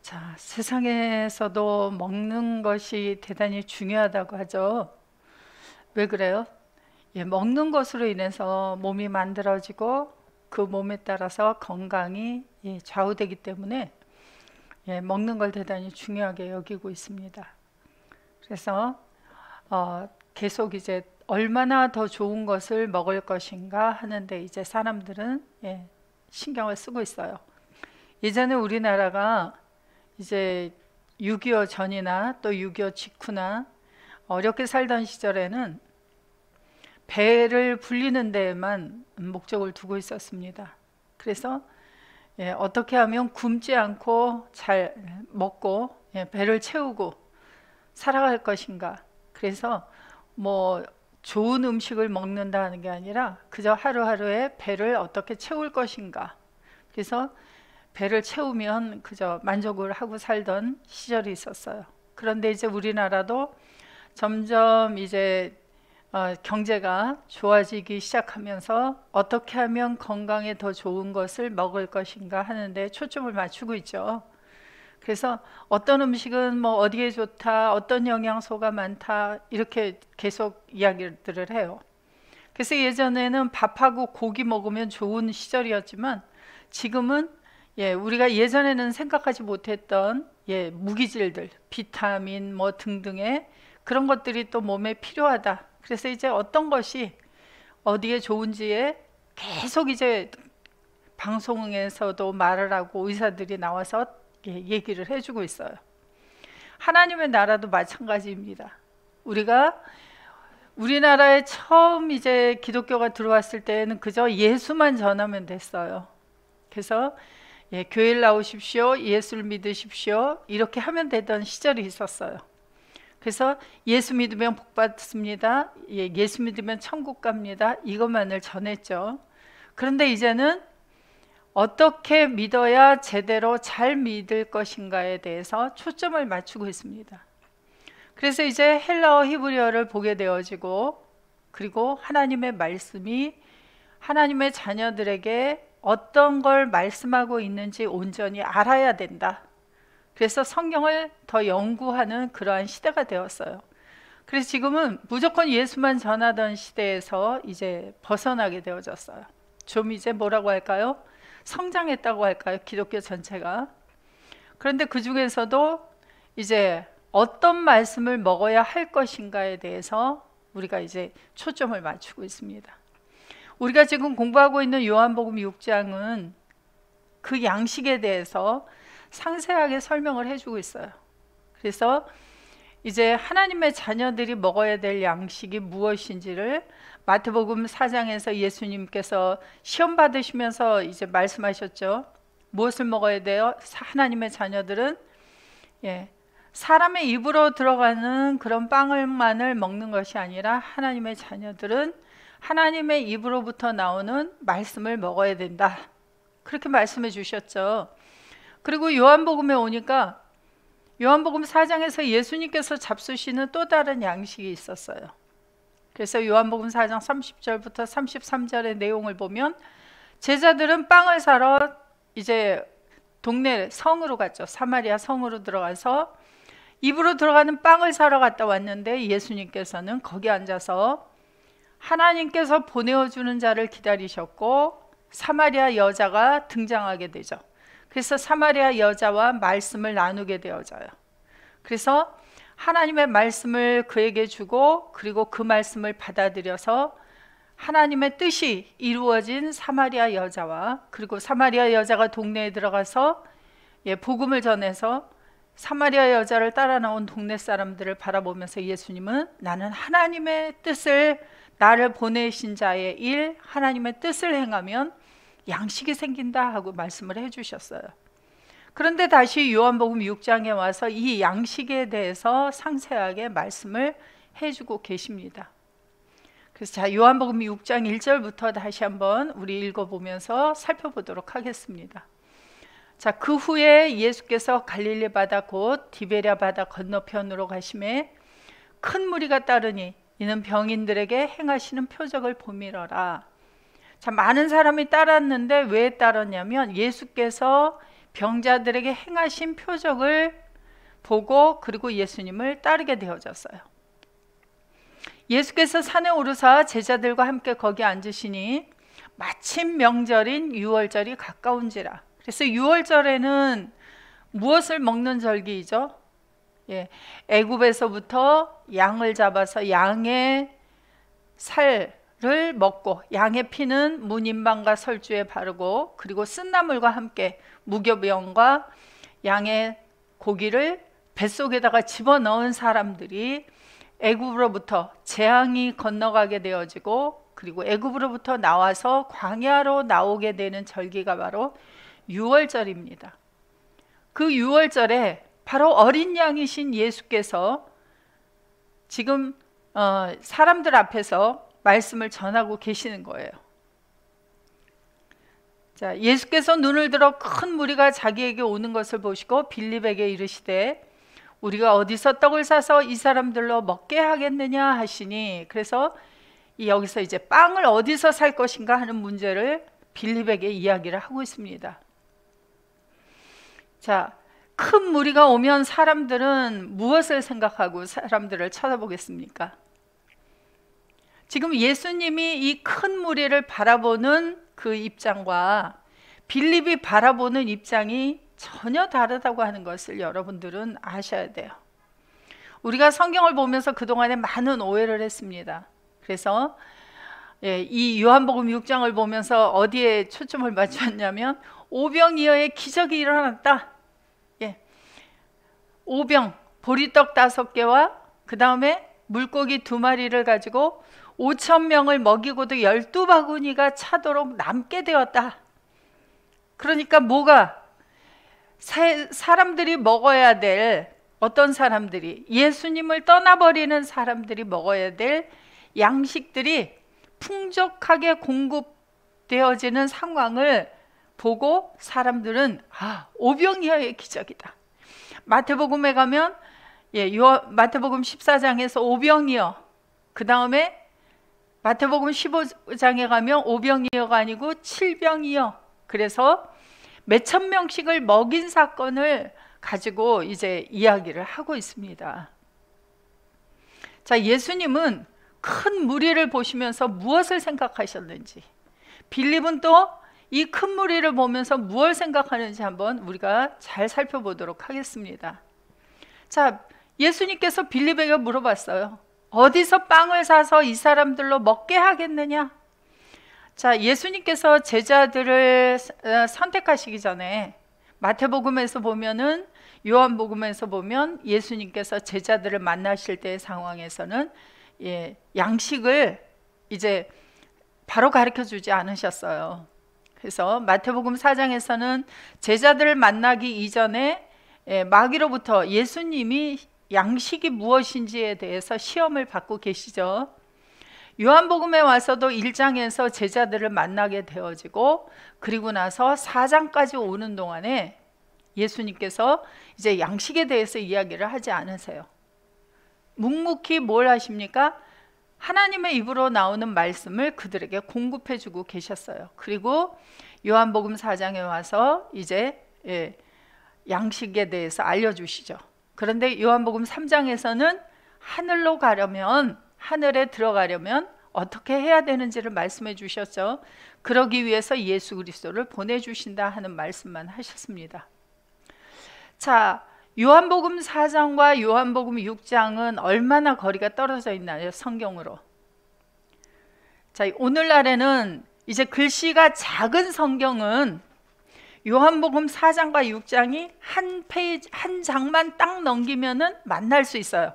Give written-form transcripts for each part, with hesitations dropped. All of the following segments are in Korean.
자, 세상에서도 먹는 것이 대단히 중요하다고 하죠. 왜 그래요? 먹는 것으로 인해서 몸이 만들어지고 그 몸에 따라서 건강이 좌우되기 때문에 먹는 걸 대단히 중요하게 여기고 있습니다. 그래서 계속 이제 얼마나 더 좋은 것을 먹을 것인가 하는데 이제 사람들은 신경을 쓰고 있어요. 예전에 우리나라가 이제 6.25 전이나 또 6.25 직후나 어렵게 살던 시절에는 배를 불리는 데에만 목적을 두고 있었습니다. 그래서 어떻게 하면 굶지 않고 잘 먹고 배를 채우고 살아갈 것인가. 그래서 뭐 좋은 음식을 먹는다 하는 게 아니라 그저 하루하루에 배를 어떻게 채울 것인가. 그래서 배를 채우면 그저 만족을 하고 살던 시절이 있었어요. 그런데 이제 우리나라도 점점 이제 경제가 좋아지기 시작하면서 어떻게 하면 건강에 더 좋은 것을 먹을 것인가 하는데 초점을 맞추고 있죠. 그래서 어떤 음식은 뭐 어디에 좋다, 어떤 영양소가 많다 이렇게 계속 이야기들을 해요. 그래서 예전에는 밥하고 고기 먹으면 좋은 시절이었지만 지금은 우리가 예전에는 생각하지 못했던 무기질들, 비타민 뭐 등등의 그런 것들이 또 몸에 필요하다. 그래서 이제 어떤 것이 어디에 좋은지에 계속 이제 방송에서도 말을 하고 의사들이 나와서 얘기를 해주고 있어요. 하나님의 나라도 마찬가지입니다. 우리나라에 처음 이제 기독교가 들어왔을 때는 그저 예수만 전하면 됐어요. 그래서 교회를 나오십시오, 예수를 믿으십시오 이렇게 하면 되던 시절이 있었어요. 그래서 예수 믿으면 복 받습니다, 예수 믿으면 천국 갑니다 이것만을 전했죠. 그런데 이제는 어떻게 믿어야 제대로 잘 믿을 것인가에 대해서 초점을 맞추고 있습니다. 그래서 이제 헬라어 히브리어를 보게 되어지고 그리고 하나님의 말씀이 하나님의 자녀들에게 어떤 걸 말씀하고 있는지 온전히 알아야 된다. 그래서 성경을 더 연구하는 그러한 시대가 되었어요. 그래서 지금은 무조건 예수만 전하던 시대에서 이제 벗어나게 되어졌어요. 좀 이제 뭐라고 할까요? 성장했다고 할까요? 기독교 전체가. 그런데 그 중에서도 이제 어떤 말씀을 먹어야 할 것인가에 대해서 우리가 이제 초점을 맞추고 있습니다. 우리가 지금 공부하고 있는 요한복음 6장은 그 양식에 대해서 상세하게 설명을 해주고 있어요. 그래서 이제 하나님의 자녀들이 먹어야 될 양식이 무엇인지를 마태복음 4장에서 예수님께서 시험 받으시면서 이제 말씀하셨죠. 무엇을 먹어야 돼요? 하나님의 자녀들은 사람의 입으로 들어가는 그런 빵을만을 먹는 것이 아니라 하나님의 자녀들은 하나님의 입으로부터 나오는 말씀을 먹어야 된다. 그렇게 말씀해 주셨죠. 그리고 요한복음에 오니까 요한복음 4장에서 예수님께서 잡수시는 또 다른 양식이 있었어요. 그래서 요한복음 4장 30절부터 33절의 내용을 보면 제자들은 빵을 사러 이제 동네 성으로 갔죠. 사마리아 성으로 들어가서 입으로 들어가는 빵을 사러 갔다 왔는데 예수님께서는 거기 앉아서 하나님께서 보내어주는 자를 기다리셨고 사마리아 여자가 등장하게 되죠. 그래서 사마리아 여자와 말씀을 나누게 되어져요. 그래서 하나님의 말씀을 그에게 주고 그리고 그 말씀을 받아들여서 하나님의 뜻이 이루어진 사마리아 여자와 그리고 사마리아 여자가 동네에 들어가서 복음을 전해서 사마리아 여자를 따라 나온 동네 사람들을 바라보면서 예수님은 나는 하나님의 뜻을 나를 보내신 자의 일 하나님의 뜻을 행하면 양식이 생긴다 하고 말씀을 해주셨어요. 그런데 다시 요한복음 6장에 와서 이 양식에 대해서 상세하게 말씀을 해주고 계십니다. 그래서 자, 요한복음 6장 1절부터 다시 한번 우리 읽어보면서 살펴보도록 하겠습니다. 자, 그 후에 예수께서 갈릴리 바다 곧 디베랴 바다 건너편으로 가심에 큰 무리가 따르니 이는 병인들에게 행하시는 표적을 보미러라. 자, 많은 사람이 따랐는데 왜 따랐냐면 예수께서 병자들에게 행하신 표적을 보고 그리고 예수님을 따르게 되어졌어요. 예수께서 산에 오르사 제자들과 함께 거기 앉으시니 마침 명절인 유월절이 가까운지라. 그래서 유월절에는 무엇을 먹는 절기이죠? 애굽에서부터 양을 잡아서 양의 살을 먹고 양의 피는 문인방과 설주에 바르고 그리고 쓴나물과 함께 무교병과 양의 고기를 뱃속에다가 집어넣은 사람들이 애굽으로부터 재앙이 건너가게 되어지고 그리고 애굽으로부터 나와서 광야로 나오게 되는 절기가 바로 유월절입니다. 그 유월절에 바로 어린 양이신 예수께서 지금 사람들 앞에서 말씀을 전하고 계시는 거예요. 자, 예수께서 눈을 들어 큰 무리가 자기에게 오는 것을 보시고 빌립에게 이르시되 우리가 어디서 떡을 사서 이 사람들로 먹게 하겠느냐 하시니, 그래서 여기서 이제 빵을 어디서 살 것인가 하는 문제를 빌립에게 이야기를 하고 있습니다. 자, 큰 무리가 오면 사람들은 무엇을 생각하고 사람들을 쳐다보겠습니까? 지금 예수님이 이 큰 무리를 바라보는 그 입장과 빌립이 바라보는 입장이 전혀 다르다고 하는 것을 여러분들은 아셔야 돼요. 우리가 성경을 보면서 그동안에 많은 오해를 했습니다. 그래서 이 요한복음 6장을 보면서 어디에 초점을 맞췄냐면 오병이어의 기적이 일어났다. 오병, 보리떡 5개와 그 다음에 물고기 2마리를 가지고 5,000명을 먹이고도 12바구니가 차도록 남게 되었다. 그러니까 뭐가? 사람들이 먹어야 될, 어떤 사람들이, 예수님을 떠나버리는 사람들이 먹어야 될 양식들이 풍족하게 공급되어지는 상황을 보고 사람들은 오병이어의 기적이다. 마태복음에 가면 마태복음 14장에서 오병이어, 그 다음에 마태복음 15장에 가면 오병이어가 아니고 7병이어, 그래서 몇천 명씩을 먹인 사건을 가지고 이제 이야기를 하고 있습니다. 자, 예수님은 큰 무리를 보시면서 무엇을 생각하셨는지, 빌립은 또 이 큰 무리를 보면서 무엇을 생각하는지 한번 우리가 잘 살펴보도록 하겠습니다. 자, 예수님께서 빌립에게 물어봤어요. 어디서 빵을 사서 이 사람들로 먹게 하겠느냐? 자, 예수님께서 제자들을 선택하시기 전에 마태복음에서 보면은, 요한복음에서 보면 예수님께서 제자들을 만나실 때의 상황에서는 양식을 이제 바로 가르쳐 주지 않으셨어요. 그래서 마태복음 4장에서는 제자들을 만나기 이전에 마귀로부터 예수님이 양식이 무엇인지에 대해서 시험을 받고 계시죠. 요한복음에 와서도 1장에서 제자들을 만나게 되어지고, 그리고 나서 4장까지 오는 동안에 예수님께서 이제 양식에 대해서 이야기를 하지 않으세요. 묵묵히 뭘 하십니까? 하나님의 입으로 나오는 말씀을 그들에게 공급해 주고 계셨어요. 그리고 요한복음 4장에 와서 이제 양식에 대해서 알려주시죠. 그런데 요한복음 3장에서는 하늘로 가려면, 하늘에 들어가려면 어떻게 해야 되는지를 말씀해 주셨죠. 그러기 위해서 예수 그리스도를 보내주신다 하는 말씀만 하셨습니다. 자, 요한복음 4장과 요한복음 6장은 얼마나 거리가 떨어져 있나요? 성경으로. 자, 오늘날에는 이제 글씨가 작은 성경은 요한복음 4장과 6장이 한 페이지, 한 장만 딱 넘기면은 만날 수 있어요.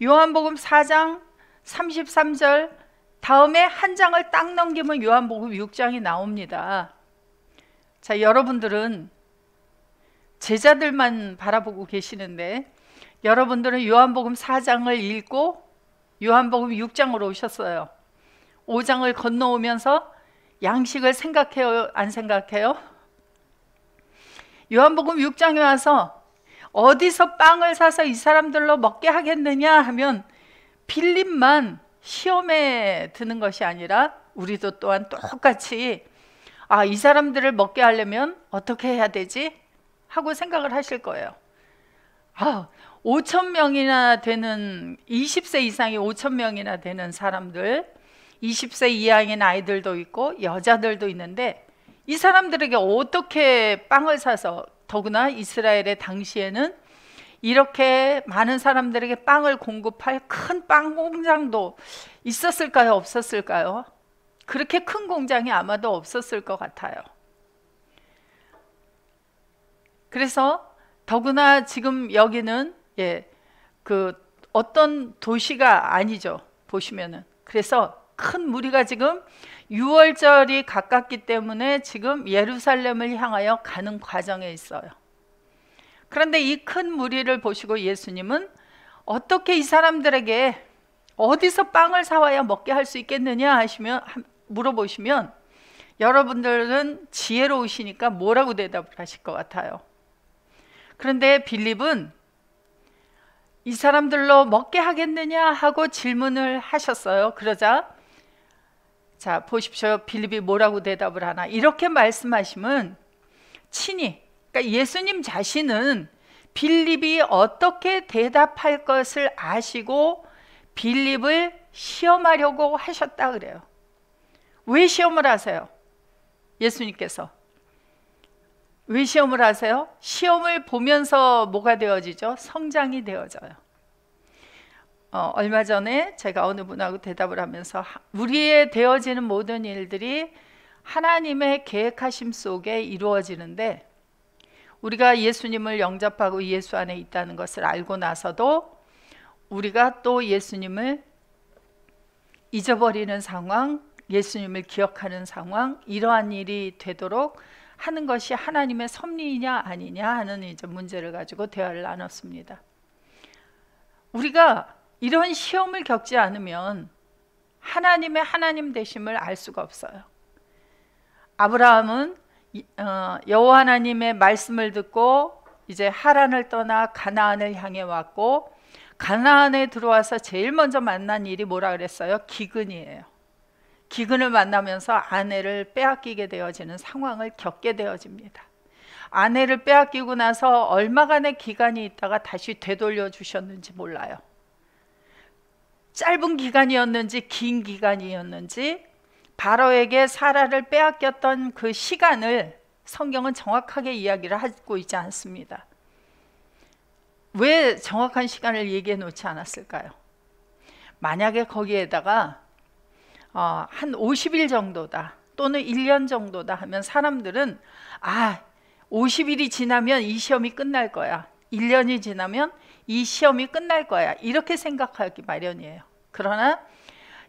요한복음 4장 33절 다음에 한 장을 딱 넘기면 요한복음 6장이 나옵니다. 자, 여러분들은 제자들만 바라보고 계시는데 여러분들은 요한복음 4장을 읽고 요한복음 6장으로 오셨어요. 5장을 건너오면서 양식을 생각해요? 안 생각해요? 요한복음 6장에 와서 어디서 빵을 사서 이 사람들로 먹게 하겠느냐 하면 빌립만 시험에 드는 것이 아니라 우리도 또한 똑같이 이 사람들을 먹게 하려면 어떻게 해야 되지? 하고 생각을 하실 거예요. 5천 명이나 되는 20세 이상이 5천 명이나 되는 사람들, 20세 이하인 아이들도 있고 여자들도 있는데 이 사람들에게 어떻게 빵을 사서, 더구나 이스라엘의 당시에는 이렇게 많은 사람들에게 빵을 공급할 큰 빵 공장도 있었을까요? 없었을까요? 그렇게 큰 공장이 아마도 없었을 것 같아요. 그래서 더구나 지금 여기는 그 어떤 도시가 아니죠. 보시면은. 그래서 큰 무리가 지금 6월절이 가깝기 때문에 지금 예루살렘을 향하여 가는 과정에 있어요. 그런데 이 큰 무리를 보시고 예수님은 어떻게 이 사람들에게 어디서 빵을 사와야 먹게 할 수 있겠느냐 하시면, 물어보시면 여러분들은 지혜로우시니까 뭐라고 대답을 하실 것 같아요. 그런데 빌립은 이 사람들로 먹게 하겠느냐 하고 질문을 하셨어요. 그러자 자 보십시오. 빌립이 뭐라고 대답을 하나. 이렇게 말씀하시면 친히, 그러니까 예수님 자신은 빌립이 어떻게 대답할 것을 아시고 빌립을 시험하려고 하셨다 그래요. 왜 시험을 하세요? 예수님께서 왜 시험을 하세요? 시험을 보면서 뭐가 되어지죠? 성장이 되어져요. 얼마 전에 제가 어느 분하고 대답을 하면서 우리의 되어지는 모든 일들이 하나님의 계획하심 속에 이루어지는데, 우리가 예수님을 영접하고 예수 안에 있다는 것을 알고 나서도 우리가 또 예수님을 잊어버리는 상황, 예수님을 기억하는 상황, 이러한 일이 되도록 하는 것이 하나님의 섭리이냐 아니냐 하는 이제 문제를 가지고 대화를 나눴습니다. 우리가 이런 시험을 겪지 않으면 하나님의 하나님 되심을 알 수가 없어요. 아브라함은 여호와 하나님의 말씀을 듣고 이제 하란을 떠나 가나안을 향해 왔고, 가나안에 들어와서 제일 먼저 만난 일이 뭐라 그랬어요? 기근이에요. 기근을 만나면서 아내를 빼앗기게 되어지는 상황을 겪게 되어집니다. 아내를 빼앗기고 나서 얼마간의 기간이 있다가 다시 되돌려 주셨는지 몰라요. 짧은 기간이었는지 긴 기간이었는지 바로에게 사라를 빼앗겼던 그 시간을 성경은 정확하게 이야기를 하고 있지 않습니다. 왜 정확한 시간을 얘기해 놓지 않았을까요? 만약에 거기에다가 한 50일 정도다 또는 1년 정도다 하면 사람들은 50일이 지나면 이 시험이 끝날 거야, 1년이 지나면 이 시험이 끝날 거야, 이렇게 생각하기 마련이에요. 그러나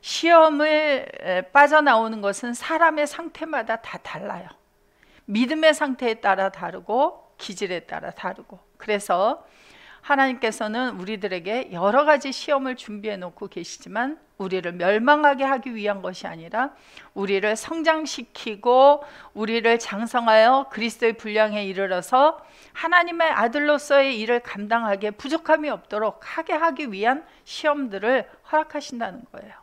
시험을 빠져나오는 것은 사람의 상태마다 다 달라요. 믿음의 상태에 따라 다르고 기질에 따라 다르고, 그래서 하나님께서는 우리들에게 여러 가지 시험을 준비해 놓고 계시지만 우리를 멸망하게 하기 위한 것이 아니라 우리를 성장시키고 우리를 장성하여 그리스도의 분량에 이르러서 하나님의 아들로서의 일을 감당하기에 부족함이 없도록 하게 하기 위한 시험들을 허락하신다는 거예요.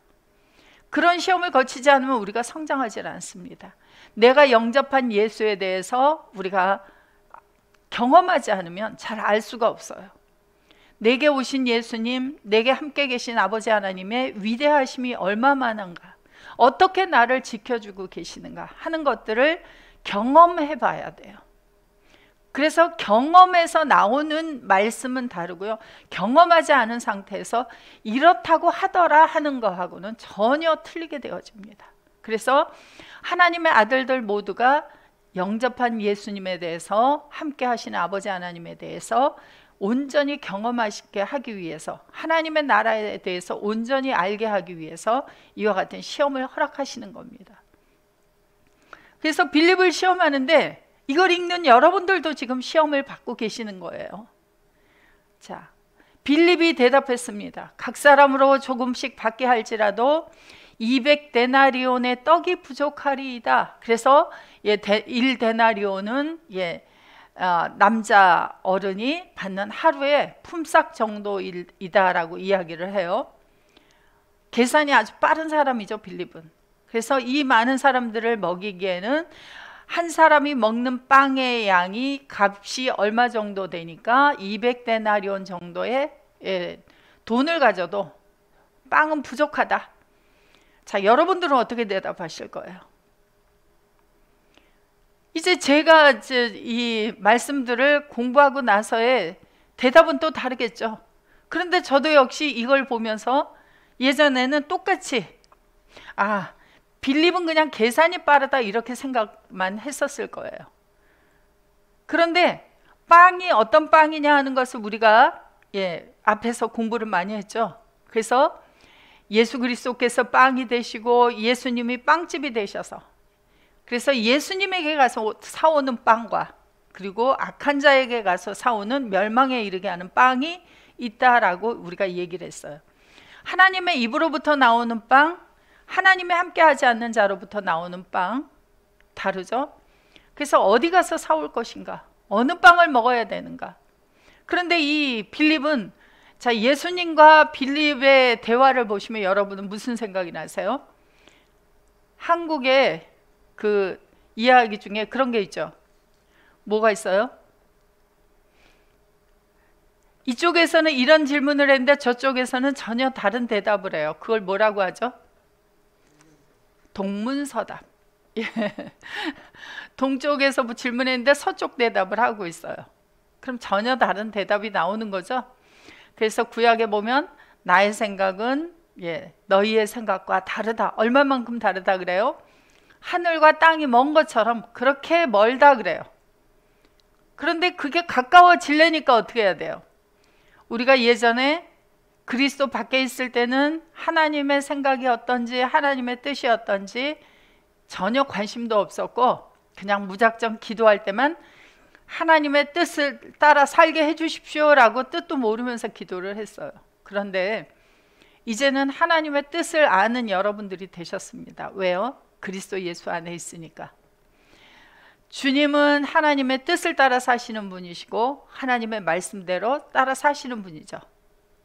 그런 시험을 거치지 않으면 우리가 성장하지 않습니다. 내가 영접한 예수에 대해서 우리가 경험하지 않으면 잘 알 수가 없어요. 내게 오신 예수님, 내게 함께 계신 아버지 하나님의 위대하심이 얼마만한가, 어떻게 나를 지켜주고 계시는가 하는 것들을 경험해 봐야 돼요. 그래서 경험에서 나오는 말씀은 다르고요, 경험하지 않은 상태에서 이렇다고 하더라 하는 거하고는 전혀 틀리게 되어집니다. 그래서 하나님의 아들들 모두가 영접한 예수님에 대해서, 함께 하시는 아버지 하나님에 대해서 온전히 경험하시게 하기 위해서, 하나님의 나라에 대해서 온전히 알게 하기 위해서 이와 같은 시험을 허락하시는 겁니다. 그래서 빌립을 시험하는데 이걸 읽는 여러분들도 지금 시험을 받고 계시는 거예요. 자, 빌립이 대답했습니다. 각 사람으로 조금씩 받게 할지라도 200데나리온의 떡이 부족하리이다. 그래서 1데나리온은 남자 어른이 받는 하루의 품삯 정도이다라고 이야기를 해요. 계산이 아주 빠른 사람이죠, 빌립은. 그래서 이 많은 사람들을 먹이기에는 한 사람이 먹는 빵의 양이 값이 얼마 정도 되니까 200데나리온 정도의 돈을 가져도 빵은 부족하다. 자, 여러분들은 어떻게 대답하실 거예요? 이제 제가 이 말씀들을 공부하고 나서의 대답은 또 다르겠죠. 그런데 저도 역시 이걸 보면서 예전에는 똑같이 빌립은 그냥 계산이 빠르다 이렇게 생각만 했었을 거예요. 그런데 빵이 어떤 빵이냐 하는 것을 우리가 앞에서 공부를 많이 했죠. 그래서 예수 그리스도께서 빵이 되시고 예수님이 빵집이 되셔서, 그래서 예수님에게 가서 사오는 빵과 그리고 악한 자에게 가서 사오는 멸망에 이르게 하는 빵이 있다라고 우리가 얘기를 했어요. 하나님의 입으로부터 나오는 빵, 하나님이 함께하지 않는 자로부터 나오는 빵 다르죠. 그래서 어디 가서 사올 것인가, 어느 빵을 먹어야 되는가. 그런데 이 빌립은, 자, 예수님과 빌립의 대화를 보시면 여러분은 무슨 생각이 나세요? 한국의 그 이야기 중에 그런 게 있죠. 뭐가 있어요? 이쪽에서는 이런 질문을 했는데 저쪽에서는 전혀 다른 대답을 해요. 그걸 뭐라고 하죠? 동문서답. 동쪽에서 뭐 질문했는데 서쪽 대답을 하고 있어요. 그럼 전혀 다른 대답이 나오는 거죠. 그래서 구약에 보면 나의 생각은 너희의 생각과 다르다. 얼마만큼 다르다 그래요? 하늘과 땅이 먼 것처럼 그렇게 멀다 그래요. 그런데 그게 가까워지려니까 어떻게 해야 돼요? 우리가 예전에 그리스도 밖에 있을 때는 하나님의 생각이 어떤지, 하나님의 뜻이 어떤지 전혀 관심도 없었고 그냥 무작정 기도할 때만 하나님의 뜻을 따라 살게 해주십시오 라고 뜻도 모르면서 기도를 했어요. 그런데 이제는 하나님의 뜻을 아는 여러분들이 되셨습니다. 왜요? 그리스도 예수 안에 있으니까. 주님은 하나님의 뜻을 따라 사시는 분이시고 하나님의 말씀대로 따라 사시는 분이죠.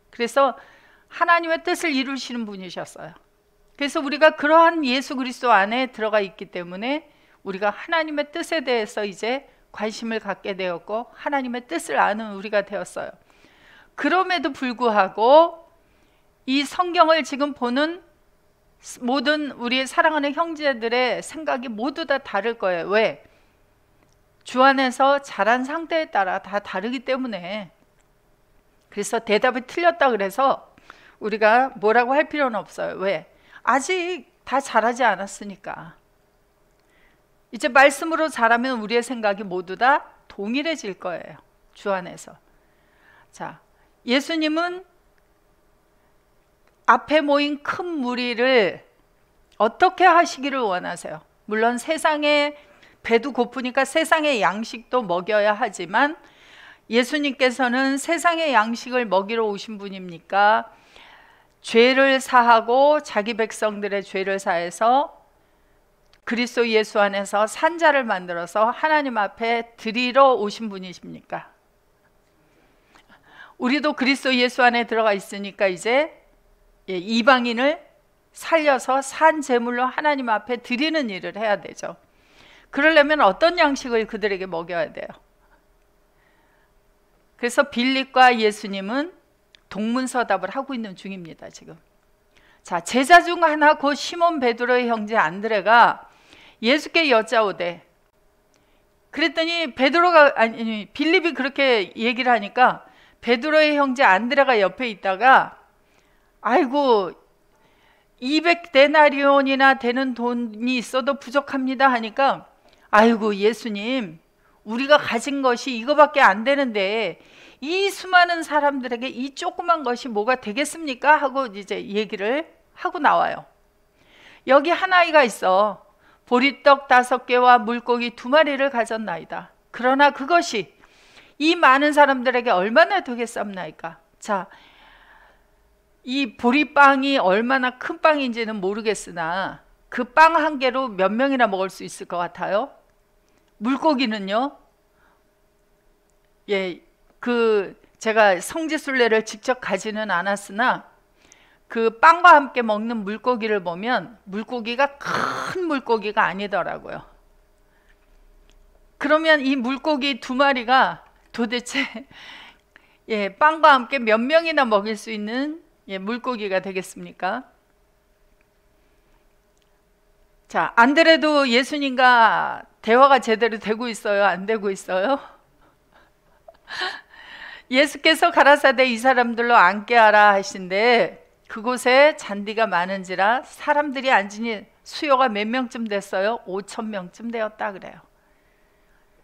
그래서 하나님의 뜻을 이루시는 분이셨어요. 그래서 우리가 그러한 예수 그리스도 안에 들어가 있기 때문에 우리가 하나님의 뜻에 대해서 이제 관심을 갖게 되었고 하나님의 뜻을 아는 우리가 되었어요. 그럼에도 불구하고 이 성경을 지금 보는 모든 우리 사랑하는 형제들의 생각이 모두 다 다를 거예요. 왜? 주 안에서 자란 상태에 따라 다 다르기 때문에. 그래서 대답이 틀렸다 그래서 우리가 뭐라고 할 필요는 없어요. 왜? 아직 다 자라지 않았으니까. 이제 말씀으로 자라면 우리의 생각이 모두 다 동일해질 거예요. 주 안에서. 자, 예수님은 앞에 모인 큰 무리를 어떻게 하시기를 원하세요? 물론 세상에 배도 고프니까 세상의 양식도 먹여야 하지만 예수님께서는 세상의 양식을 먹이러 오신 분입니까? 죄를 사하고 자기 백성들의 죄를 사해서 그리스도 예수 안에서 산자를 만들어서 하나님 앞에 드리러 오신 분이십니까? 우리도 그리스도 예수 안에 들어가 있으니까 이제 이방인을 살려서 산 제물로 하나님 앞에 드리는 일을 해야 되죠. 그러려면 어떤 양식을 그들에게 먹여야 돼요? 그래서 빌립과 예수님은 동문서답을 하고 있는 중입니다. 지금. 자, 제자 중 하나 곧 시몬 베드로의 형제 안드레가 예수께 여짜오되, 그랬더니 빌립이 그렇게 얘기를 하니까 베드로의 형제 안드레가 옆에 있다가 아이고 200데나리온이나 되는 돈이 있어도 부족합니다 하니까 아이고 예수님, 우리가 가진 것이 이거밖에 안 되는데 이 수많은 사람들에게 이 조그만 것이 뭐가 되겠습니까? 하고 이제 얘기를 하고 나와요. 여기 한 아이가 있어. 보리떡 5개와 물고기 2마리를 가졌나이다. 그러나 그것이 이 많은 사람들에게 얼마나 되겠습니까? 자, 이 보리빵이 얼마나 큰 빵인지는 모르겠으나 그 빵 한 개로 몇 명이나 먹을 수 있을 것 같아요? 물고기는요? 제가 성지순례를 직접 가지는 않았으나 그 빵과 함께 먹는 물고기를 보면 물고기가 큰 물고기가 아니더라고요. 그러면 이 물고기 두 마리가 도대체 빵과 함께 몇 명이나 먹일 수 있는 물고기가 되겠습니까? 자, 안드레도 예수님과 대화가 제대로 되고 있어요? 안 되고 있어요? 예수께서 가라사대 이 사람들로 앉게 하라 하신데 그곳에 잔디가 많은지라 사람들이 앉으니 수요가 몇 명쯤 됐어요? 5,000명쯤 되었다 그래요.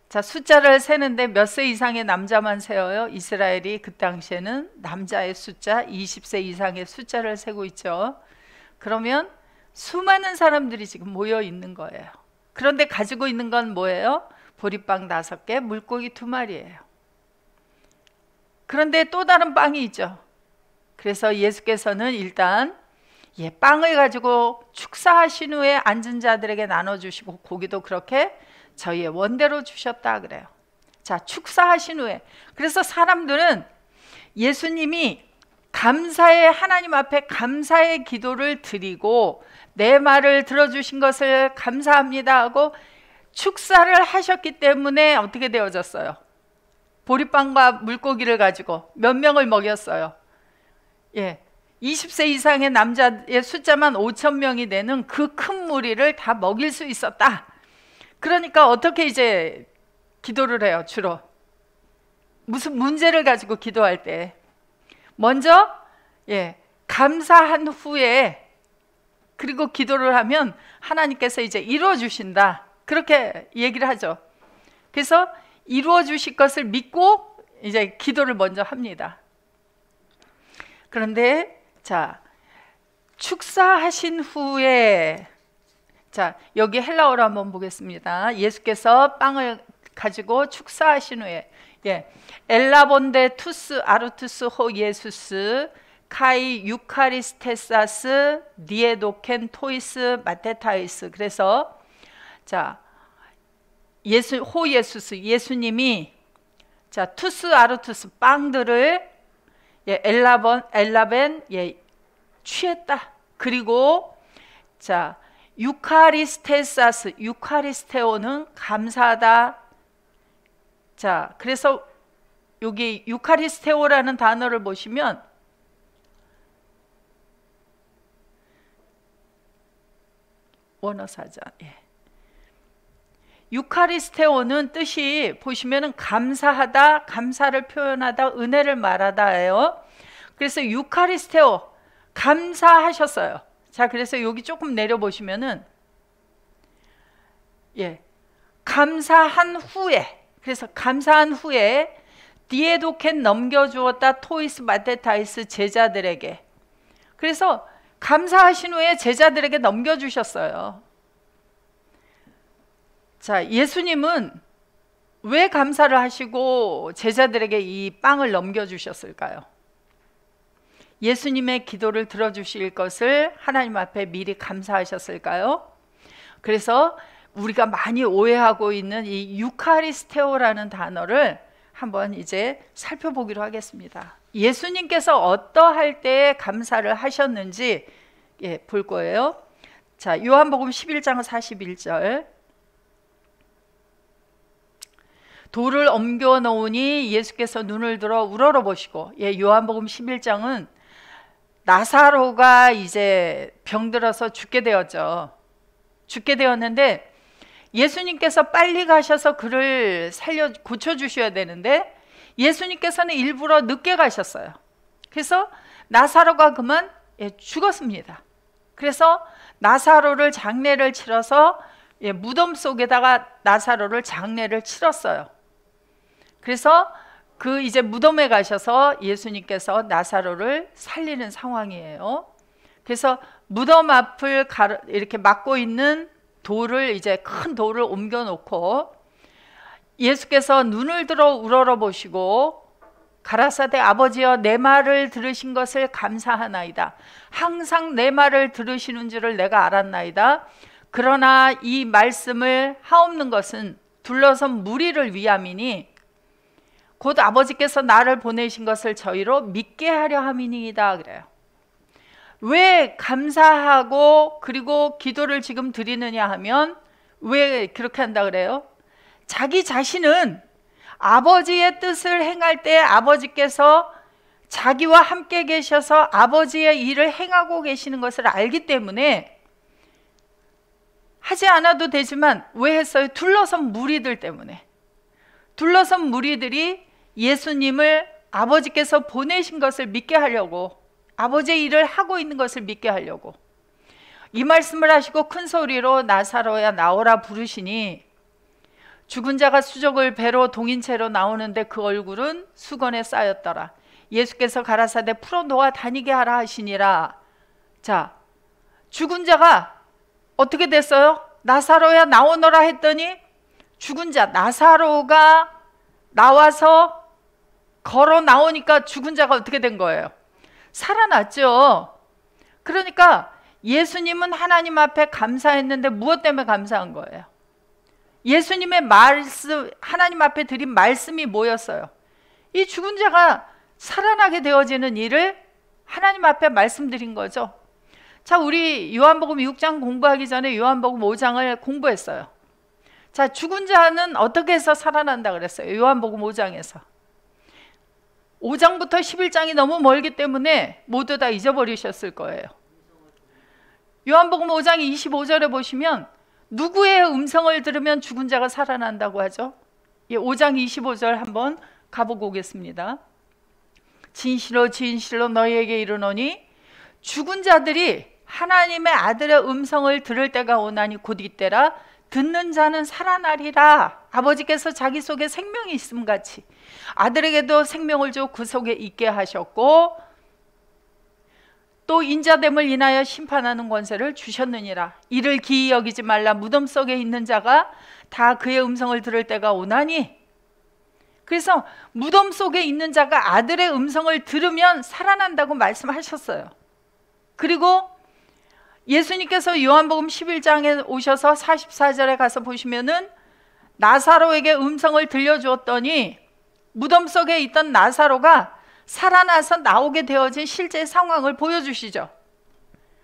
자, 숫자를 세는데 몇 세 이상의 남자만 세어요? 이스라엘이 그 당시에는 남자의 숫자 20세 이상의 숫자를 세고 있죠. 그러면 수많은 사람들이 지금 모여 있는 거예요. 그런데 가지고 있는 건 뭐예요? 보리빵 5개, 물고기 2마리예요. 그런데 또 다른 빵이 있죠. 그래서 예수께서는 일단 빵을 가지고 축사하신 후에 앉은 자들에게 나눠주시고 고기도 그렇게 저희의 원대로 주셨다 그래요. 자, 축사하신 후에 그래서 사람들은 예수님이 감사의 하나님 앞에 감사의 기도를 드리고 내 말을 들어주신 것을 감사합니다 하고 축사를 하셨기 때문에 어떻게 되어졌어요? 보리빵과 물고기를 가지고 몇 명을 먹였어요? 20세 이상의 남자의 숫자만 5,000명이 되는 그 큰 무리를 다 먹일 수 있었다. 그러니까 어떻게 이제 기도를 해요? 주로 무슨 문제를 가지고 기도할 때 먼저 감사한 후에 그리고 기도를 하면 하나님께서 이제 이루어 주신다. 그렇게 얘기를 하죠. 그래서 이루어 주실 것을 믿고 이제 기도를 먼저 합니다. 그런데 자, 축사하신 후에 자, 여기 헬라어로 한번 보겠습니다. 예수께서 빵을 가지고 축사하신 후에 엘라본데 투스 아루투스 호 예수스 카이 유카리스테사스 니에도켄 토이스 마테타이스. 그래서 자, 호 예수스 예수님이 자, 투스 아루투스 빵들을 엘라벤 취했다. 그리고 자, 유카리스테사스 유카리스테오는 감사하다. 자, 그래서 여기 유카리스테오라는 단어를 보시면 원어사전 유카리스테오는 뜻이 보시면은 감사하다, 감사를 표현하다, 은혜를 말하다예요. 그래서 유카리스테오 감사하셨어요. 자, 그래서 여기 조금 내려 보시면은 감사한 후에 그래서 감사한 후에 디에도켄 넘겨주었다 토이스 마테타이스 제자들에게. 그래서 감사하신 후에 제자들에게 넘겨주셨어요. 자, 예수님은 왜 감사를 하시고 제자들에게 이 빵을 넘겨주셨을까요? 예수님의 기도를 들어주실 것을 하나님 앞에 미리 감사하셨을까요? 그래서 우리가 많이 오해하고 있는 이 유카리스테오라는 단어를 한번 이제 살펴보기로 하겠습니다. 예수님께서 어떠할 때에 감사를 하셨는지 볼 거예요. 자, 요한복음 11장 41절. 돌을 옮겨 놓으니 예수께서 눈을 들어 우러러보시고 요한복음 11장은 나사로가 이제 병들어서 죽게 되었죠. 죽게 되었는데 예수님께서 빨리 가셔서 그를 고쳐주셔야 되는데 예수님께서는 일부러 늦게 가셨어요. 그래서 나사로가 그만 죽었습니다. 그래서 나사로를 장례를 치러서 무덤 속에다가 나사로를 장례를 치렀어요. 그래서 그 이제 무덤에 가셔서 예수님께서 나사로를 살리는 상황이에요. 그래서 무덤 앞을 이렇게 막고 있는 돌을 이제 큰 돌을 옮겨 놓고 예수께서 눈을 들어 우러러보시고 가라사대 아버지여 내 말을 들으신 것을 감사하나이다. 항상 내 말을 들으시는 줄을 내가 알았나이다. 그러나 이 말씀을 하옵는 것은 둘러선 무리를 위함이니 곧 아버지께서 나를 보내신 것을 저희로 믿게 하려 함이니이다 그래요. 왜 감사하고 그리고 기도를 지금 드리느냐 하면 왜 그렇게 한다 그래요? 자기 자신은 아버지의 뜻을 행할 때 아버지께서 자기와 함께 계셔서 아버지의 일을 행하고 계시는 것을 알기 때문에 하지 않아도 되지만 왜 했어요? 둘러선 무리들 때문에. 둘러선 무리들이 예수님을 아버지께서 보내신 것을 믿게 하려고, 아버지의 일을 하고 있는 것을 믿게 하려고 이 말씀을 하시고 큰 소리로 나사로야 나오라 부르시니 죽은 자가 수족을 배로 동인 채로 나오는데 그 얼굴은 수건에 쌓였더라. 예수께서 가라사대 풀어 놓아 다니게 하라 하시니라. 자, 죽은 자가 어떻게 됐어요? 나사로야 나오너라 했더니 죽은 자 나사로가 나와서 걸어 나오니까 죽은 자가 어떻게 된 거예요? 살아났죠. 그러니까 예수님은 하나님 앞에 감사했는데 무엇 때문에 감사한 거예요? 예수님의 말씀, 하나님 앞에 드린 말씀이 뭐였어요? 이 죽은 자가 살아나게 되어지는 일을 하나님 앞에 말씀드린 거죠. 자, 우리 요한복음 6장 공부하기 전에 요한복음 5장을 공부했어요. 자, 죽은 자는 어떻게 해서 살아난다 그랬어요? 요한복음 5장에서. 5장부터 11장이 너무 멀기 때문에 모두 다 잊어버리셨을 거예요. 요한복음 5장 25절에 보시면 누구의 음성을 들으면 죽은 자가 살아난다고 하죠? 5장 25절 한번 가보고 오겠습니다. 진실로 진실로 너희에게 이르노니 죽은 자들이 하나님의 아들의 음성을 들을 때가 오나니 곧 이때라. 듣는 자는 살아나리라. 아버지께서 자기 속에 생명이 있음 같이 아들에게도 생명을 주어 그 속에 있게 하셨고 또 인자됨을 인하여 심판하는 권세를 주셨느니라. 이를 기이 여기지 말라. 무덤 속에 있는 자가 다 그의 음성을 들을 때가 오나니. 그래서 무덤 속에 있는 자가 아들의 음성을 들으면 살아난다고 말씀하셨어요. 그리고 예수님께서 요한복음 11장에 오셔서 44절에 가서 보시면은 나사로에게 음성을 들려주었더니 무덤 속에 있던 나사로가 살아나서 나오게 되어진 실제 상황을 보여주시죠.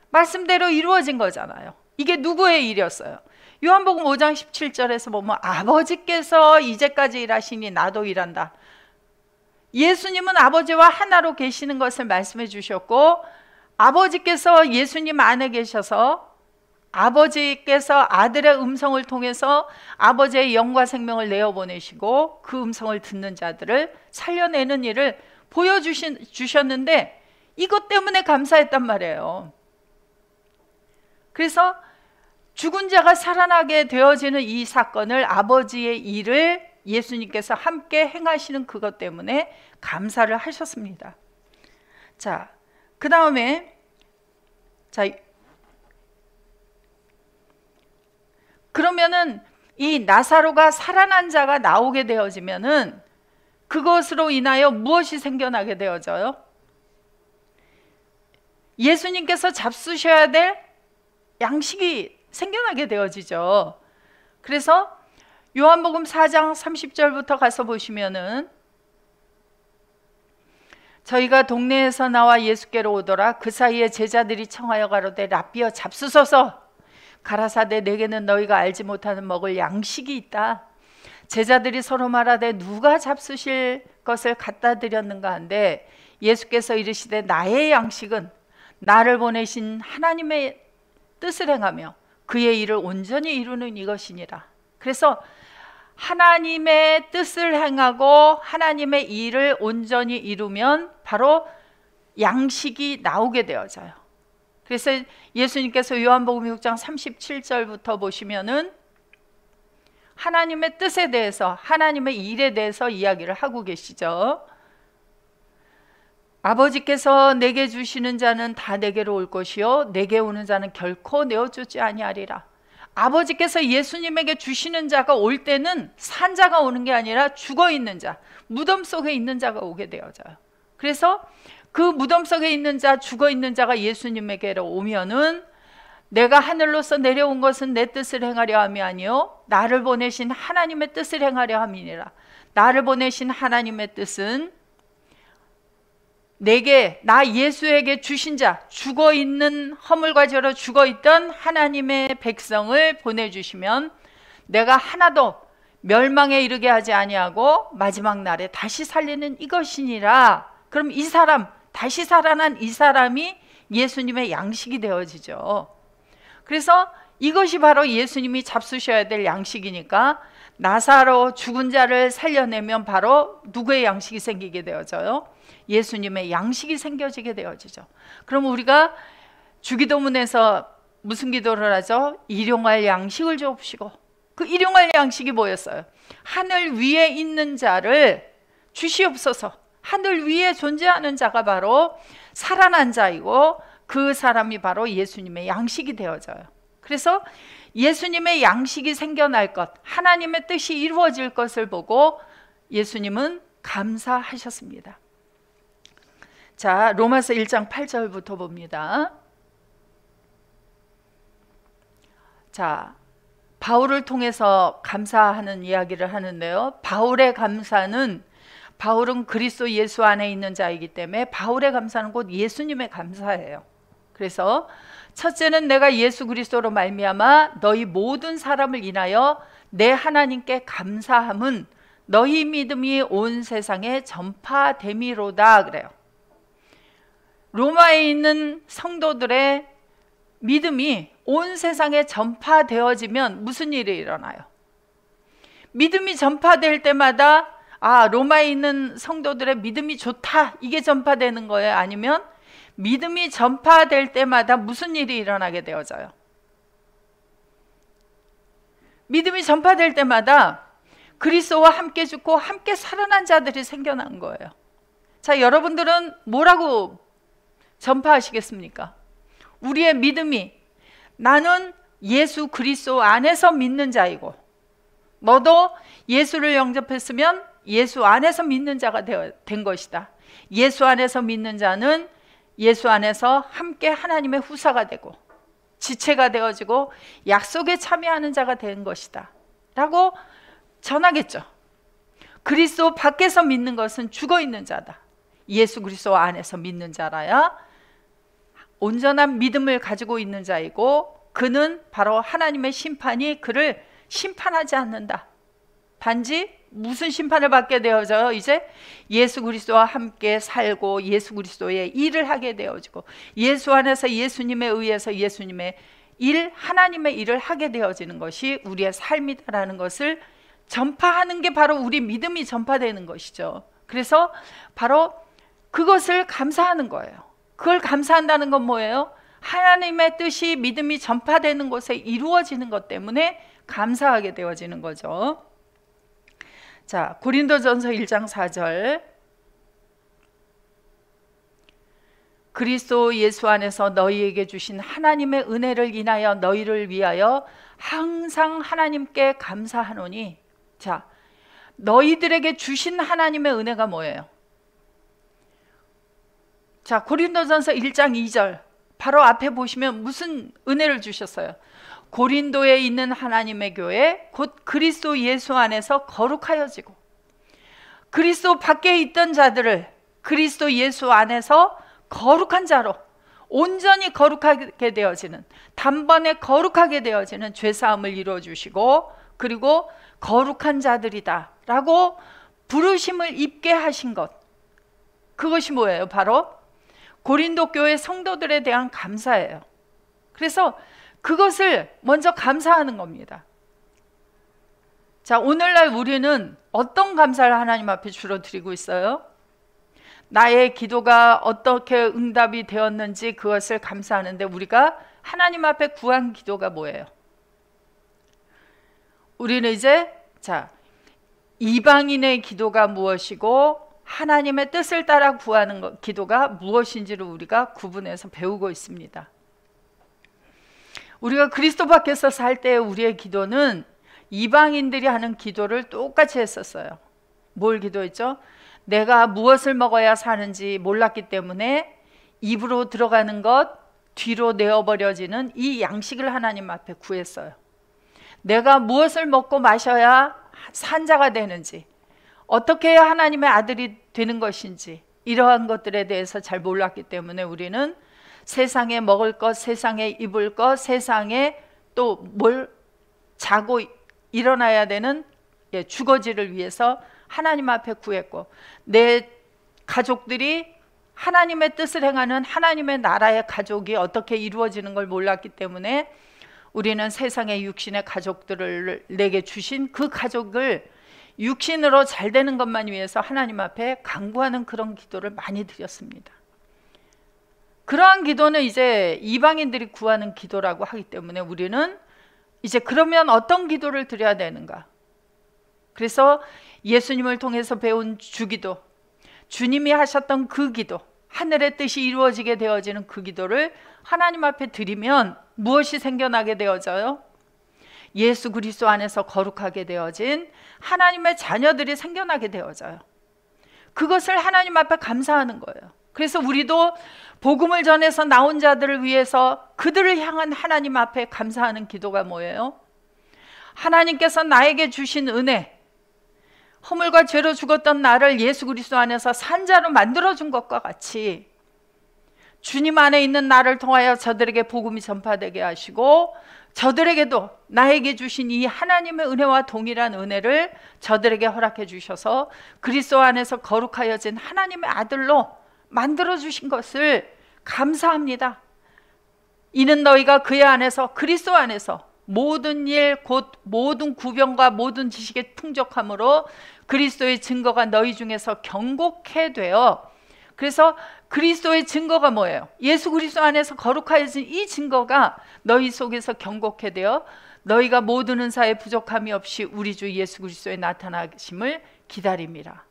말씀대로 이루어진 거잖아요. 이게 누구의 일이었어요? 요한복음 5장 17절에서 보면 아버지께서 이제까지 일하시니 나도 일한다. 예수님은 아버지와 하나로 계시는 것을 말씀해 주셨고 아버지께서 예수님 안에 계셔서 아버지께서 아들의 음성을 통해서 아버지의 영과 생명을 내어보내시고 그 음성을 듣는 자들을 살려내는 일을 보여주셨는데 이것 때문에 감사했단 말이에요. 그래서 죽은 자가 살아나게 되어지는 이 사건을 아버지의 일을 예수님께서 함께 행하시는 그것 때문에 감사를 하셨습니다. 자, 그 다음에 그러면은 이 나사로가 살아난 자가 나오게 되어지면은 그것으로 인하여 무엇이 생겨나게 되어져요? 예수님께서 잡수셔야 될 양식이 생겨나게 되어지죠. 그래서 요한복음 4장 30절부터 가서 보시면은 저희가 동네에서 나와 예수께로 오더라. 그 사이에 제자들이 청하여 가로되 랍비여 잡수소서. 가라사대 내게는 너희가 알지 못하는 먹을 양식이 있다. 제자들이 서로 말하되 누가 잡수실 것을 갖다 드렸는가 한데 예수께서 이르시되 나의 양식은 나를 보내신 하나님의 뜻을 행하며 그의 일을 온전히 이루는 이것이니라. 그래서 하나님의 뜻을 행하고 하나님의 일을 온전히 이루면 바로 양식이 나오게 되어져요. 그래서 예수님께서 요한복음 6장 37절부터 보시면은 하나님의 뜻에 대해서 하나님의 일에 대해서 이야기를 하고 계시죠. 아버지께서 내게 주시는 자는 다 내게로 올 것이요 내게 오는 자는 결코 내어주지 아니하리라. 아버지께서 예수님에게 주시는 자가 올 때는 산 자가 오는 게 아니라 죽어있는 자, 무덤 속에 있는 자가 오게 되어져요. 그래서 그 무덤 속에 있는 자, 죽어있는 자가 예수님에게로 오면은 내가 하늘로서 내려온 것은 내 뜻을 행하려 함이 아니요 나를 보내신 하나님의 뜻을 행하려 함이니라. 나를 보내신 하나님의 뜻은 내게, 나 예수에게 주신 자, 죽어있는, 허물과 죄로 죽어있던 하나님의 백성을 보내주시면 내가 하나도 멸망에 이르게 하지 아니하고 마지막 날에 다시 살리는 이것이니라. 그럼 이 사람, 다시 살아난 이 사람이 예수님의 양식이 되어지죠. 그래서 이것이 바로 예수님이 잡수셔야 될 양식이니까 나사로 죽은 자를 살려내면 바로 누구의 양식이 생기게 되어져요? 예수님의 양식이 생겨지게 되어지죠. 그럼 우리가 주기도문에서 무슨 기도를 하죠? 일용할 양식을 주옵시고, 그 일용할 양식이 뭐였어요? 하늘 위에 있는 자를 주시옵소서. 하늘 위에 존재하는 자가 바로 살아난 자이고 그 사람이 바로 예수님의 양식이 되어져요. 그래서 예수님의 양식이 생겨날 것, 하나님의 뜻이 이루어질 것을 보고 예수님은 감사하셨습니다. 자, 로마서 1장 8절부터 봅니다. 자, 바울을 통해서 감사하는 이야기를 하는데요. 바울의 감사는, 바울은 그리스도 예수 안에 있는 자이기 때문에 바울의 감사는 곧 예수님의 감사예요. 그래서 첫째는 내가 예수 그리스도로 말미암아 너희 모든 사람을 인하여 내 하나님께 감사함은 너희 믿음이 온 세상에 전파됨이로다 그래요. 로마에 있는 성도들의 믿음이 온 세상에 전파되어지면 무슨 일이 일어나요? 믿음이 전파될 때마다 로마에 있는 성도들의 믿음이 좋다, 이게 전파되는 거예요? 아니면 믿음이 전파될 때마다 무슨 일이 일어나게 되어져요? 믿음이 전파될 때마다 그리스도와 함께 죽고 함께 살아난 자들이 생겨난 거예요. 자, 여러분들은 뭐라고 전파하시겠습니까? 우리의 믿음이, 나는 예수 그리스도 안에서 믿는 자이고, 너도 예수를 영접했으면 예수 안에서 믿는 자가 된 것이다. 예수 안에서 믿는 자는 예수 안에서 함께 하나님의 후사가 되고 지체가 되어지고 약속에 참여하는 자가 된 것이다 라고 전하겠죠. 그리스도 밖에서 믿는 것은 죽어있는 자다. 예수 그리스도 안에서 믿는 자라야 온전한 믿음을 가지고 있는 자이고, 그는 바로 하나님의 심판이 그를 심판하지 않는다. 단지 무슨 심판을 받게 되어져요? 이제 예수 그리스도와 함께 살고 예수 그리스도의 일을 하게 되어지고, 예수 안에서 예수님에 의해서 예수님의 일, 하나님의 일을 하게 되어지는 것이 우리의 삶이다라는 것을 전파하는 게 바로 우리 믿음이 전파되는 것이죠. 그래서 바로 그것을 감사하는 거예요. 그걸 감사한다는 건 뭐예요? 하나님의 뜻이 믿음이 전파되는 곳에 이루어지는 것 때문에 감사하게 되어지는 거죠. 자, 고린도전서 1장 4절. 그리스도 예수 안에서 너희에게 주신 하나님의 은혜를 인하여 너희를 위하여 항상 하나님께 감사하노니. 자, 너희들에게 주신 하나님의 은혜가 뭐예요? 자, 고린도전서 1장 2절 바로 앞에 보시면 무슨 은혜를 주셨어요? 고린도에 있는 하나님의 교회 곧 그리스도 예수 안에서 거룩하여지고, 그리스도 밖에 있던 자들을 그리스도 예수 안에서 거룩한 자로 온전히 거룩하게 되어지는, 단번에 거룩하게 되어지는 죄사함을 이루어 주시고, 그리고 거룩한 자들이다 라고 부르심을 입게 하신 것, 그것이 뭐예요? 바로 고린도 교회 성도들에 대한 감사예요. 그래서 그것을 먼저 감사하는 겁니다. 자, 오늘날 우리는 어떤 감사를 하나님 앞에 주로 드리고 있어요? 나의 기도가 어떻게 응답이 되었는지 그것을 감사하는데, 우리가 하나님 앞에 구한 기도가 뭐예요? 우리는 이제 이방인의 기도가 무엇이고 하나님의 뜻을 따라 구하는 기도가 무엇인지를 우리가 구분해서 배우고 있습니다. 우리가 그리스도 밖에서 살 때 우리의 기도는 이방인들이 하는 기도를 똑같이 했었어요. 뭘 기도했죠? 내가 무엇을 먹어야 사는지 몰랐기 때문에 입으로 들어가는 것 뒤로 내어버려지는 이 양식을 하나님 앞에 구했어요. 내가 무엇을 먹고 마셔야 산자가 되는지, 어떻게 해야 하나님의 아들이 되는 것인지, 이러한 것들에 대해서 잘 몰랐기 때문에 우리는 세상에 먹을 것, 세상에 입을 것, 세상에 또 뭘 자고 일어나야 되는 주거지를 위해서 하나님 앞에 구했고, 내 가족들이 하나님의 뜻을 행하는 하나님의 나라의 가족이 어떻게 이루어지는 걸 몰랐기 때문에 우리는 세상의 육신의 가족들을 내게 주신 그 가족을 육신으로 잘 되는 것만 위해서 하나님 앞에 간구하는 그런 기도를 많이 드렸습니다. 그러한 기도는 이제 이방인들이 구하는 기도라고 하기 때문에 우리는 이제 그러면 어떤 기도를 드려야 되는가? 그래서 예수님을 통해서 배운 주기도, 주님이 하셨던 그 기도, 하늘의 뜻이 이루어지게 되어지는 그 기도를 하나님 앞에 드리면 무엇이 생겨나게 되어져요? 예수 그리스도 안에서 거룩하게 되어진 하나님의 자녀들이 생겨나게 되어져요. 그것을 하나님 앞에 감사하는 거예요. 그래서 우리도 복음을 전해서 나온 자들을 위해서 그들을 향한 하나님 앞에 감사하는 기도가 뭐예요? 하나님께서 나에게 주신 은혜, 허물과 죄로 죽었던 나를 예수 그리스도 안에서 산자로 만들어준 것과 같이 주님 안에 있는 나를 통하여 저들에게 복음이 전파되게 하시고, 저들에게도 나에게 주신 이 하나님의 은혜와 동일한 은혜를 저들에게 허락해 주셔서 그리스도 안에서 거룩하여진 하나님의 아들로 만들어 주신 것을 감사합니다. 이는 너희가 그의 안에서, 그리스도 안에서 모든 일 곧 모든 구변과 모든 지식의 풍족함으로 그리스도의 증거가 너희 중에서 경곡해 되어, 그래서 그리스도의 증거가 뭐예요? 예수 그리스도 안에서 거룩하여진 이 증거가 너희 속에서 경곡해 되어 너희가 모든 은사에 부족함이 없이 우리 주 예수 그리스도의 나타나심을 기다림이라.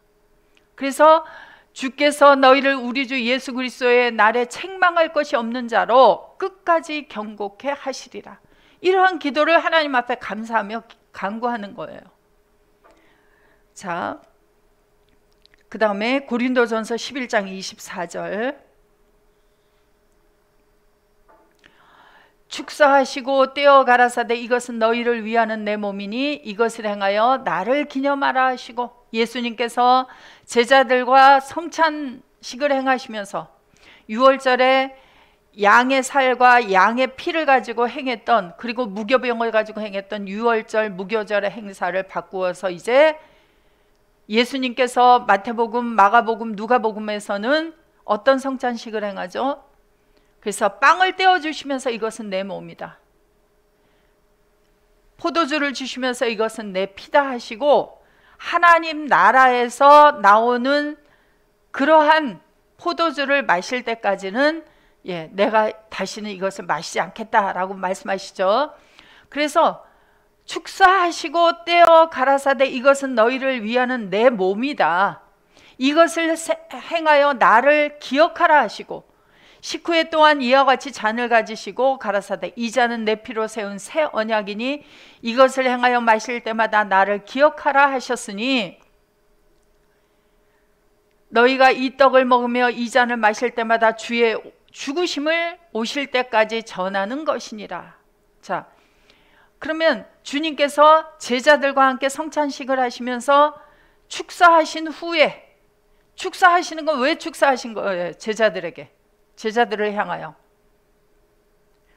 그래서 주께서 너희를 우리 주 예수 그리스도의 날에 책망할 것이 없는 자로 끝까지 경곡해 하시리라. 이러한 기도를 하나님 앞에 감사하며 간구하는 거예요. 자, 그 다음에 고린도전서 11장 24절, 축사하시고 떼어 가라사대 이것은 너희를 위하는 내 몸이니 이것을 행하여 나를 기념하라 하시고, 예수님께서 제자들과 성찬식을 행하시면서 6월절에 양의 살과 양의 피를 가지고 행했던, 그리고 무교병을 가지고 행했던 6월절 무교절의 행사를 바꾸어서 이제 예수님께서 마태복음, 마가복음, 누가복음에서는 어떤 성찬식을 행하죠? 그래서 빵을 떼어주시면서 이것은 내 몸이다, 포도주를 주시면서 이것은 내 피다 하시고, 하나님 나라에서 나오는 그러한 포도주를 마실 때까지는 내가 다시는 이것을 마시지 않겠다라고 말씀하시죠. 그래서 축사하시고 떼어 가라사대 이것은 너희를 위하는 내 몸이다, 이것을 행하여 나를 기억하라 하시고, 식후에 또한 이와 같이 잔을 가지시고 가라사대 이 잔은 내 피로 세운 새 언약이니 이것을 행하여 마실 때마다 나를 기억하라 하셨으니, 너희가 이 떡을 먹으며 이 잔을 마실 때마다 주의 죽으심을 오실 때까지 전하는 것이니라. 자, 그러면 주님께서 제자들과 함께 성찬식을 하시면서 축사하신 후에, 축사하시는 건 왜 축사하신 거예요? 제자들을 향하여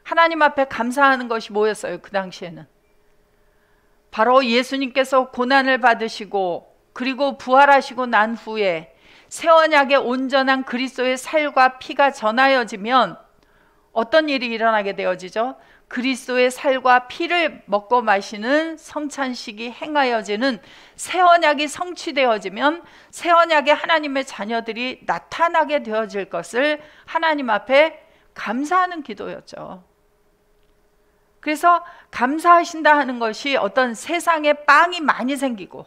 하나님 앞에 감사하는 것이 뭐였어요? 그 당시에는 바로 예수님께서 고난을 받으시고 그리고 부활하시고 난 후에 새 언약의 온전한 그리스도의 살과 피가 전하여지면 어떤 일이 일어나게 되어지죠? 그리스도의 살과 피를 먹고 마시는 성찬식이 행하여지는 새 언약이 성취되어지면 새 언약의 하나님의 자녀들이 나타나게 되어질 것을 하나님 앞에 감사하는 기도였죠. 그래서 감사하신다 하는 것이 어떤 세상에 빵이 많이 생기고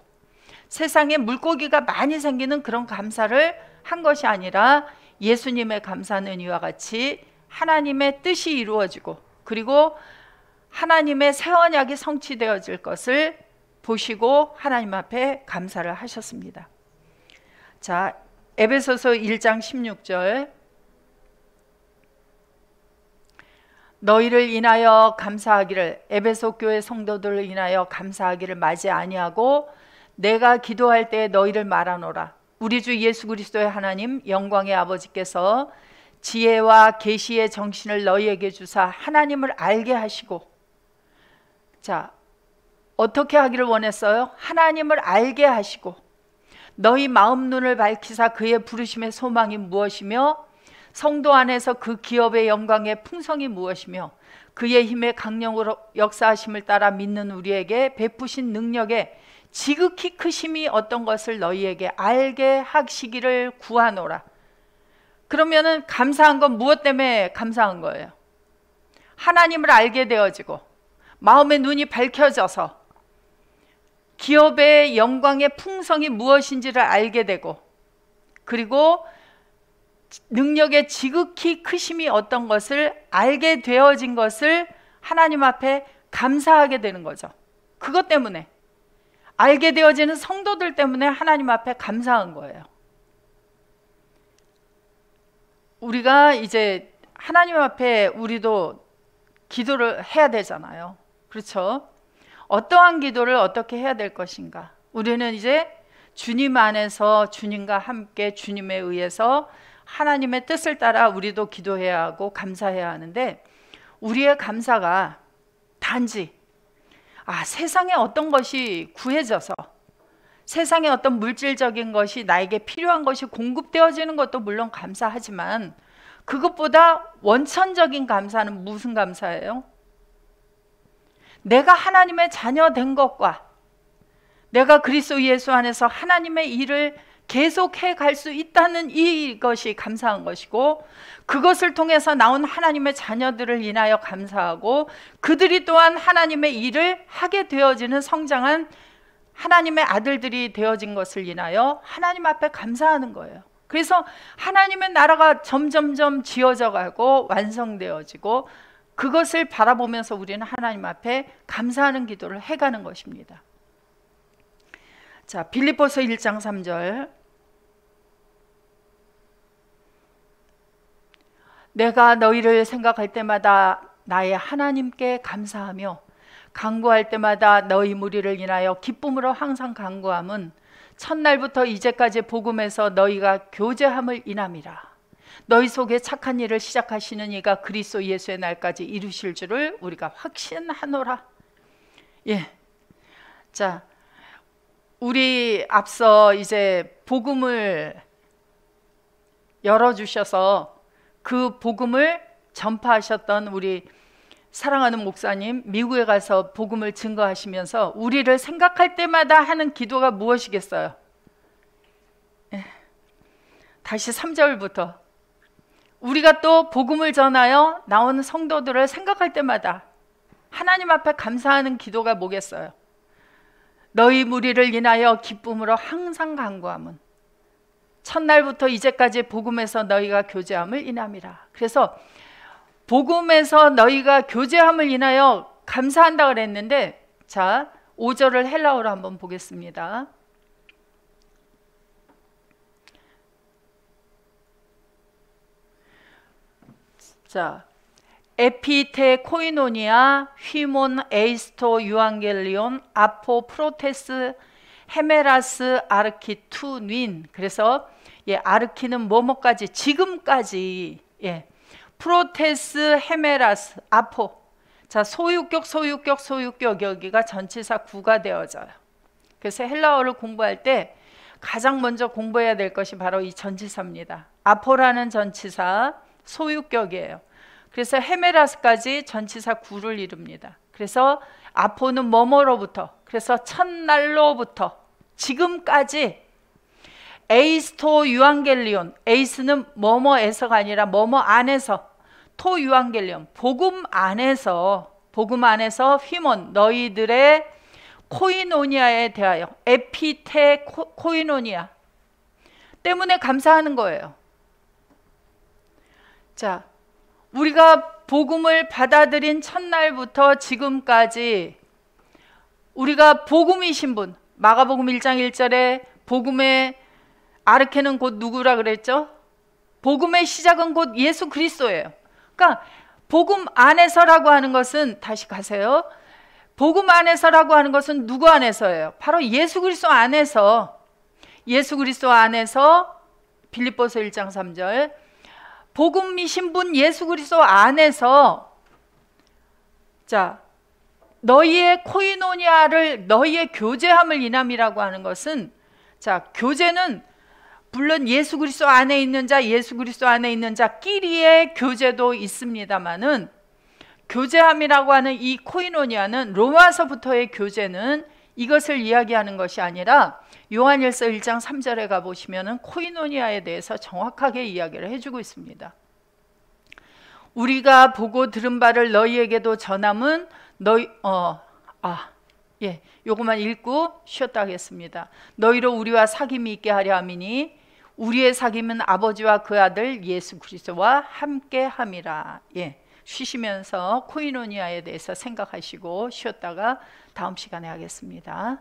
세상에 물고기가 많이 생기는 그런 감사를 한 것이 아니라 예수님의 감사는 이와 같이 하나님의 뜻이 이루어지고 그리고 하나님의 새 언약이 성취되어질 것을 보시고 하나님 앞에 감사를 하셨습니다. 자, 에베소서 1장 16절, 너희를 인하여 감사하기를, 에베소 교회 성도들을 인하여 감사하기를 마지 아니하고 내가 기도할 때 너희를 말하노라. 우리 주 예수 그리스도의 하나님 영광의 아버지께서 지혜와 계시의 정신을 너희에게 주사 하나님을 알게 하시고, 자, 어떻게 하기를 원했어요? 하나님을 알게 하시고 너희 마음 눈을 밝히사 그의 부르심의 소망이 무엇이며 성도 안에서 그 기업의 영광의 풍성이 무엇이며 그의 힘의 강력으로 역사하심을 따라 믿는 우리에게 베푸신 능력의 지극히 크심이 어떤 것을 너희에게 알게 하시기를 구하노라. 그러면은 감사한 건 무엇 때문에 감사한 거예요? 하나님을 알게 되어지고 마음의 눈이 밝혀져서 기업의 영광의 풍성이 무엇인지를 알게 되고 그리고 능력의 지극히 크심이 어떤 것을 알게 되어진 것을 하나님 앞에 감사하게 되는 거죠. 그것 때문에 알게 되어지는 성도들 때문에 하나님 앞에 감사한 거예요. 우리가 이제 하나님 앞에 우리도 기도를 해야 되잖아요. 그렇죠? 어떠한 기도를 어떻게 해야 될 것인가? 우리는 이제 주님 안에서 주님과 함께 주님에 의해서 하나님의 뜻을 따라 우리도 기도해야 하고 감사해야 하는데 우리의 감사가 단지 세상에 어떤 것이 구해져서 세상에 어떤 물질적인 것이 나에게 필요한 것이 공급되어지는 것도 물론 감사하지만 그것보다 원천적인 감사는 무슨 감사예요? 내가 하나님의 자녀 된 것과 내가 그리스도 예수 안에서 하나님의 일을 계속해 갈 수 있다는 이것이 감사한 것이고 그것을 통해서 나온 하나님의 자녀들을 인하여 감사하고 그들이 또한 하나님의 일을 하게 되어지는 성장한 하나님의 아들들이 되어진 것을 인하여 하나님 앞에 감사하는 거예요. 그래서 하나님의 나라가 점점점 지어져 가고 완성되어지고 그것을 바라보면서 우리는 하나님 앞에 감사하는 기도를 해가는 것입니다. 자, 빌립보서 1장 3절. 내가 너희를 생각할 때마다 나의 하나님께 감사하며 간구할 때마다 너희 무리를 인하여 기쁨으로 항상 간구함은 첫날부터 이제까지 복음에서 너희가 교제함을 인함이라. 너희 속에 착한 일을 시작하시는 이가 그리스도 예수의 날까지 이루실 줄을 우리가 확신하노라. 예. 자, 우리 앞서 이제 복음을 열어주셔서 그 복음을 전파하셨던 우리 사랑하는 목사님, 미국에 가서 복음을 증거하시면서 우리를 생각할 때마다 하는 기도가 무엇이겠어요? 다시 3절부터 우리가 또 복음을 전하여 나오는 성도들을 생각할 때마다 하나님 앞에 감사하는 기도가 뭐겠어요? 너희 무리를 인하여 기쁨으로 항상 간구함은 첫날부터 이제까지 복음에서 너희가 교제함을 인함이라. 그래서 복음에서 너희가 교제함을 인하여 감사한다 그랬는데, 자 5절을 헬라어로 한번 보겠습니다. 자, 에피테 코이노니아 휘몬 에이스토 유앙겔리온 아포 프로테스 헤메라스 아르키 투윈. 그래서 아르키는 뭐뭐까지, 지금까지. 프로테스 헤메라스 아포. 자, 소유격 여기가 전치사 구가 되어져요. 그래서 헬라어를 공부할 때 가장 먼저 공부해야 될 것이 바로 이 전치사입니다. 아포라는 전치사 소유격이에요. 그래서 헤메라스까지 전치사 구를 이룹니다. 그래서 아포는 뭐뭐로부터, 그래서 첫날로부터 지금까지. 에이스토 유앙겔리온, 에이스는 뭐뭐에서가 아니라 뭐뭐 안에서, 토 유앙겔리온, 복음 안에서 휘몬 너희들의 코이노니아에 대하여, 에피테 코이노니아 때문에 감사하는 거예요. 자, 우리가 복음을 받아들인 첫날부터 지금까지 우리가 복음이신 분, 마가복음 1장 1절에 복음의 아르케는 곧 누구라 그랬죠? 복음의 시작은 곧 예수 그리스도예요. 그러니까 복음 안에서라고 하는 것은, 다시 가세요. 복음 안에서라고 하는 것은 누구 안에서예요? 바로 예수 그리스도 안에서. 예수 그리스도 안에서, 빌립보서 1장 3절, 복음이신 분 예수 그리스도 안에서. 자, 너희의 코이노니아를, 너희의 교제함을 인함이라고 하는 것은, 자, 교제는 물론 예수 그리스도 안에 있는 자, 예수 그리스도 안에 있는 자끼리의 교제도 있습니다만은, 교제함이라고 하는 이 코이노니아는, 로마서부터의 교제는 이것을 이야기하는 것이 아니라 요한일서 1장 3절에 가보시면은 코이노니아에 대해서 정확하게 이야기를 해주고 있습니다. 우리가 보고 들은 바를 너희에게도 전함은 요것만 읽고 쉬었다 하겠습니다. 너희로 우리와 사귐이 있게 하려 함이니 우리의 사귐은 아버지와 그 아들 예수 그리스도와 함께 함이라. 쉬시면서 코이노니아에 대해서 생각하시고 쉬었다가 다음 시간에 하겠습니다.